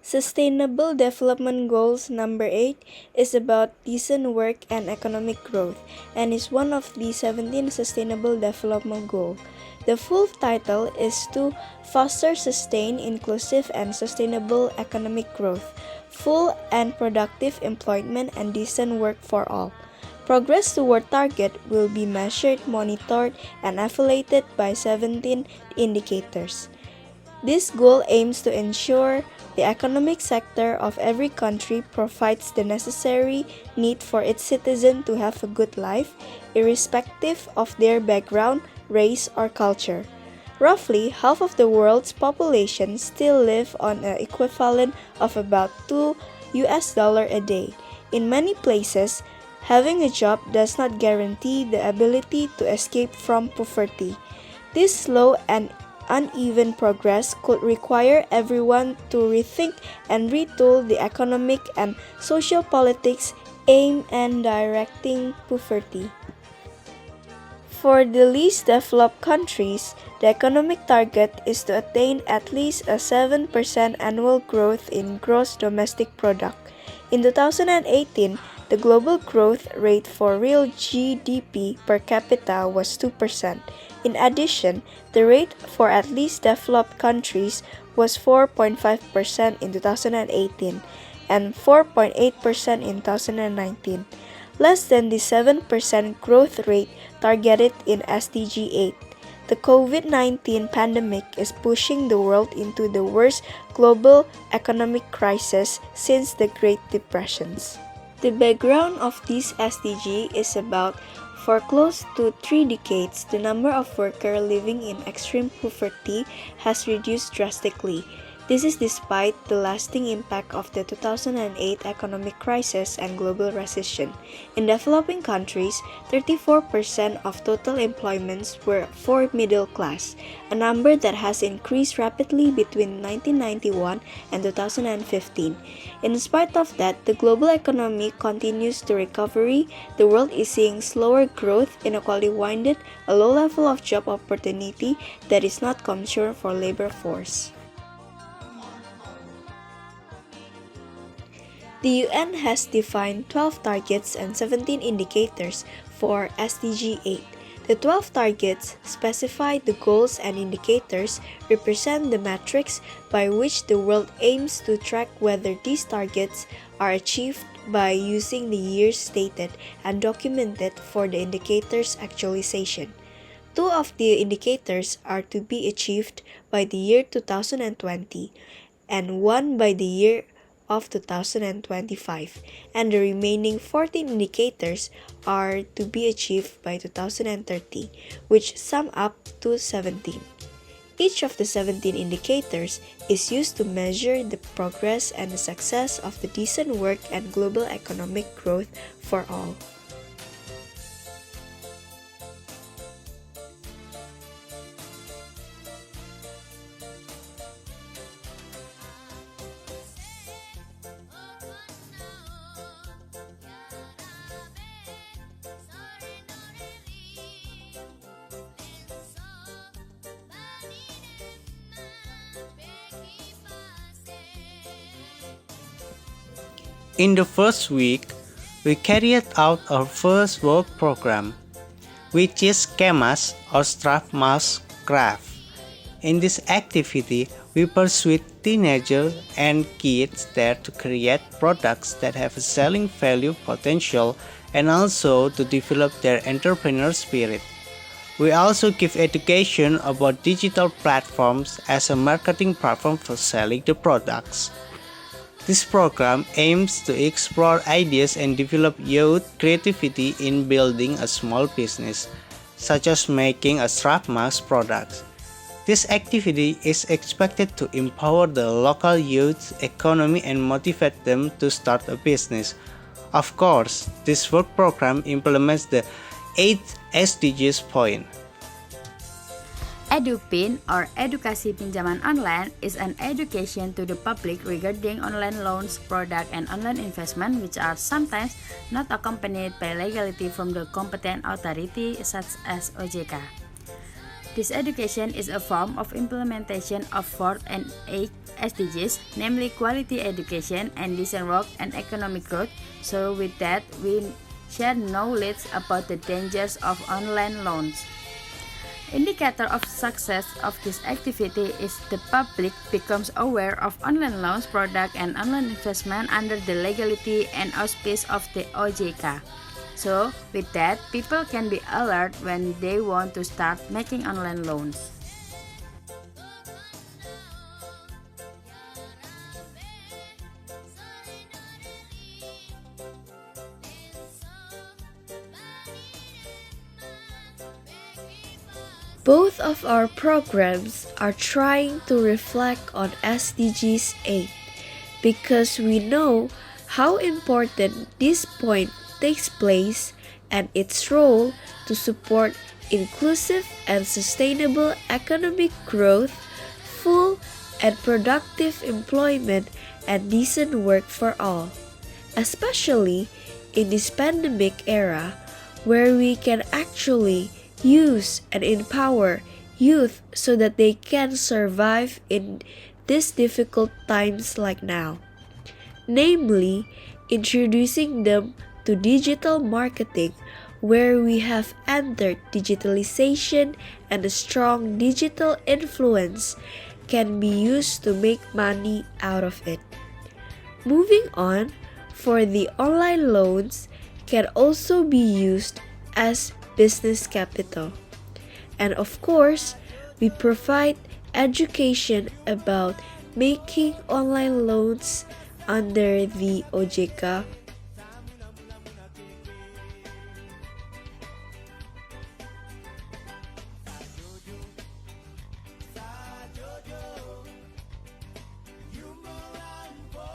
Sustainable Development Goals number 8 is about decent work and economic growth and is one of the 17 Sustainable Development Goals. The full title is to foster sustained, inclusive, and sustainable economic growth, full and productive employment, and decent work for all. Progress toward target will be measured, monitored, and evaluated by 17 indicators. This goal aims to ensure the economic sector of every country provides the necessary need for its citizens to have a good life, irrespective of their background, race, or culture. Roughly half of the world's population still live on an equivalent of about $2 a day. In many places, having a job does not guarantee the ability to escape from poverty. This slow and uneven progress could require everyone to rethink and retool the economic and social politics aimed at directing poverty. For the least developed countries, the economic target is to attain at least a 7% annual growth in gross domestic product. In 2018, the global growth rate for real GDP per capita was 2%. In addition, the rate for at least developed countries was 4.5% in 2018 and 4.8% in 2019, less than the 7% growth rate targeted in SDG 8. The COVID-19 pandemic is pushing the world into the worst global economic crisis since the Great Depressions. The background of this SDG is about for close to 3 decades, the number of workers living in extreme poverty has reduced drastically. This is despite the lasting impact of the 2008 economic crisis and global recession. In developing countries, 34% of total employments were for middle class, a number that has increased rapidly between 1991 and 2015. In spite of that, the global economy continues to recovery. The world is seeing slower growth, inequality widened, a low level of job opportunity that is not commensurate for labor force. The UN has defined 12 targets and 17 indicators for SDG 8. The 12 targets specify the goals and indicators represent the metrics by which the world aims to track whether these targets are achieved by using the years stated and documented for the indicators' actualization. 2 of the indicators are to be achieved by the year 2020 and 1 by the year of 2025, and the remaining 14 indicators are to be achieved by 2030, which sum up to 17. Each of the 17 indicators is used to measure the progress and the success of the decent work and global economic growth for all. In the first week, we carried out our first work program, which is KEMAS or Strafmask Craft. In this activity, we persuade teenagers and kids there to create products that have a selling value potential and also to develop their entrepreneur spirit. We also give education about digital platforms as a marketing platform for selling the products. This program aims to explore ideas and develop youth creativity in building a small business, such as making a strap mask product. This activity is expected to empower the local youth economy and motivate them to start a business. Of course, this work program implements the 8th SDGs point. EDUPINE or Edukasi Pinjaman Online is an education to the public regarding online loans, product, and online investment which are sometimes not accompanied by legality from the competent authority such as OJK. This education is a form of implementation of 4th and 8th SDGs, namely quality education and decent work and economic growth. So with that, we share knowledge about the dangers of online loans. Indicator of success of this activity is the public becomes aware of online loans product and online investment under the legality and auspice of the OJK. So with that, people can be alert when they want to start making online loans. Both of our programs are trying to reflect on SDGs 8 because we know how important this point takes place and its role to support inclusive and sustainable economic growth, full and productive employment, and decent work for all, especially in this pandemic era where we can actually use and empower youth so that they can survive in these difficult times like now. Namely, introducing them to digital marketing, where we have entered digitalization and a strong digital influence can be used to make money out of it. Moving on, for the online loans can also be used as business capital. And of course, we provide education about making online loans under the OJK